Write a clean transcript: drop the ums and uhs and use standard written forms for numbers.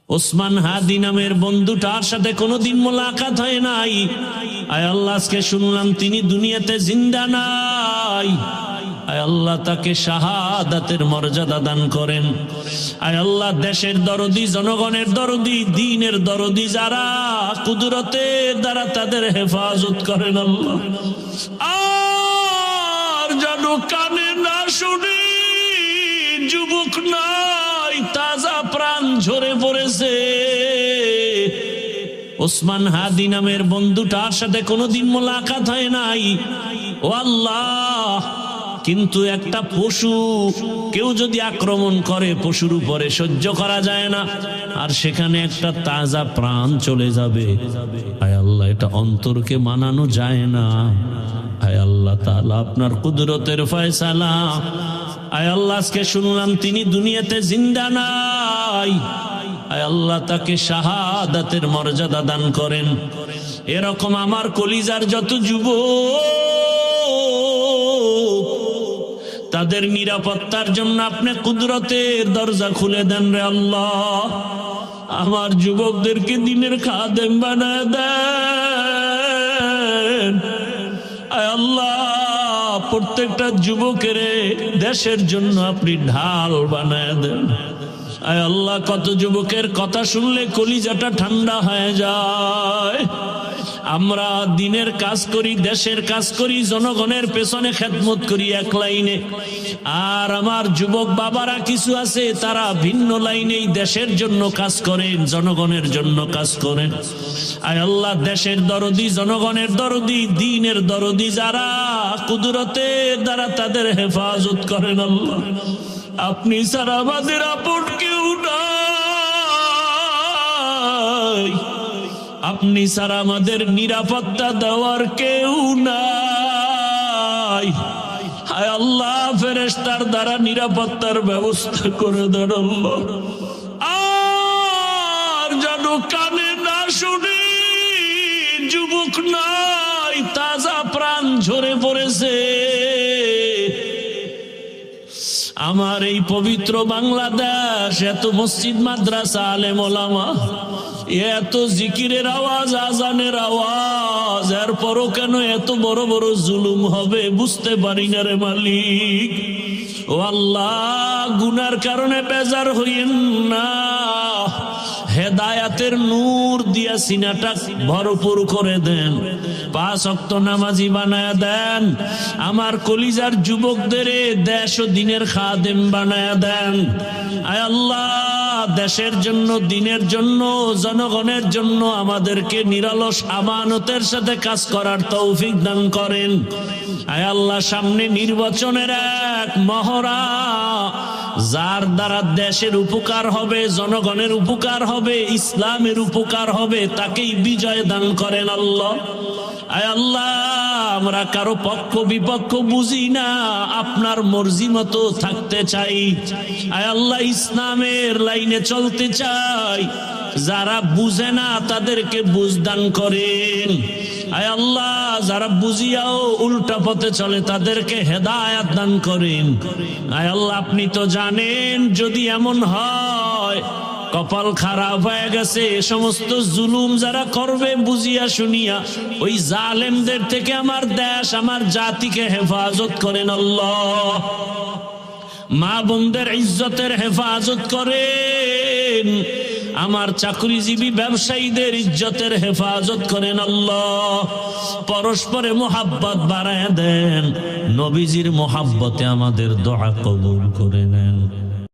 ওসমান হাদি নামের বন্ধুটার সাথে কোনোদিন মোলাকাত হয় নাই। আয় আল্লাহ, আজকে শুনলাম তিনি দুনিয়াতে জিন্দা নাই। আয় আল্লাহ, তাকে শাহাদাতের মর্যাদা দান করেন। আয় আল্লাহ, দেশের দরদি, জনগণের দরদি, দ্বীনের দরদি যারা, কুদরতের দ্বারা তাদের হেফাজত করেন আল্লাহ। আর যেন কানে না শুনি, যুবক নাই, তাজা প্রাণ ঝরে পড়েছে। ওসমান হাদি নামের বন্ধুটার সাথে কোনোদিন মোলাকাত হয় নাই। ও আল্লাহ, কিন্তু একটা পশু কেউ যদি আক্রমণ করে, পশুর উপরে সহ্য করা যায় না, আর সেখানে একটা তাজা প্রাণ চলে যাবে। আয় আল্লাহ, এটা অন্তরকে মানানো যায় না। আয় আল্লাহ তাআলা, আপনার কুদরতের ফয়সালা। আয় আল্লাহ, আজকে শুনলাম তিনি দুনিয়াতে জিন্দা নাই। আয় আল্লাহ, তাকে শাহাদাতের মর্যাদা দান করেন। এরকম আমার কলিজার যত যুবক, তাদের নিরাপত্তার জন্য আপনি কুদরতের দরজা খুলে দেন রে আল্লাহ। আমার যুবকদেরকে দিনের খাদেম বানায় দেন। আয় আল্লাহ, প্রত্যেকটা যুবকের দেশের জন্য আপনি ঢাল বানায় দেন। আয় আল্লাহ, কত যুবকের কথা শুনলে কলিজাটা ঠান্ডা হয়ে যায়। আমরা দিনের কাজ করি, দেশের কাজ করি, জনগণের পেছনে খেদমত করি এক লাইনে, আর আমার যুবক বাবারা কিছু আছে তারা ভিন্ন লাইনেই দেশের জন্য কাজ করেন, জনগণের জন্য কাজ করেন। আয় আল্লাহ, দেশের দরদি, জনগণের দরদি, দ্বীনের দরদি যারা, কুদরতের দ্বারা তাদের হেফাজত করেন আল্লাহ। আপনি ছাড়া আমাদের আপন কেউ নাই, আপনি ছাড়া আমাদের নিরাপত্তা দেওয়ার কেউ নাই। হায় আল্লাহ, ফেরেশতার দ্বারা নিরাপত্তার ব্যবস্থা করে দেন আল্লাহ। আর যেন কানে না শুনি, যুবক নাই, তাজা প্রাণ ঝরে পড়েছে। আমার এই পবিত্র বাংলাদেশ, এত মসজিদ, মাদ্রাসা, আলেম ওলামা, এত জিকিরের আওয়াজ, আজানের আওয়াজ, এরপরও কেন এত বড় বড় জুলুম হবে বুঝতে পারি না রে মালিক। ও আল্লাহ, গুনার কারণে বেজার হইয়েন না, হেদায়াতের নূর দিয়া সিনাটা ভরপুর করে দেন, 5 ওয়াক্ত নামাজি বানায়া দেন। আমার কলিজার যুবকদের দেশ ও দিনের খাদেম বানায়া দেন। আয় আল্লাহ, দেশের জন্য, দিনের জন্য, জনগণের জন্য আমাদেরকে নিরলস আমানতের সাথে কাজ করার তৌফিক দান করেন। আয় আল্লাহ, সামনে নির্বাচনের এক মহড়া, যার দ্বারা দেশের উপকার হবে, জনগণের উপকার হবে, ইসলামের উপকার হবে, তাকেই বিজয় দান করেন আল্লাহ। আয় আল্লাহ, আমরা কারো পক্ষ বিপক্ষ বুঝি না, আপনার মর্জি মতো থাকতে চাই। আয় আল্লাহ, ইসলামের লাইনে চলতে চাই। যারা বুঝে না তাদেরকে বুঝ দান করেন। আয় আল্লাহ, যারা বুঝিয়াও উল্টা পথে চলে তাদেরকে হেদায়াত দান করেন। আয় আল্লাহ, আপনি তো জানেন, যদি এমন হয় কপাল খারাপ হয়ে গেছে, সমস্ত জুলুম যারা করবে বুঝিয়া শুনিয়া, ওই জালেমদের থেকে আমার দেশ, আমার জাতিকে হেফাজত করেন আল্লাহ। মা বোনদের ইজ্জতের হেফাজত করেন। আমার চাকরিজীবী ব্যবসায়ীদের ইজ্জতের হেফাজত করেন আল্লাহ। পরস্পরে মোহাব্বত বাড়ায় দেন। নবীজির মোহাব্বতে আমাদের দোয়া কবুল করে নেন।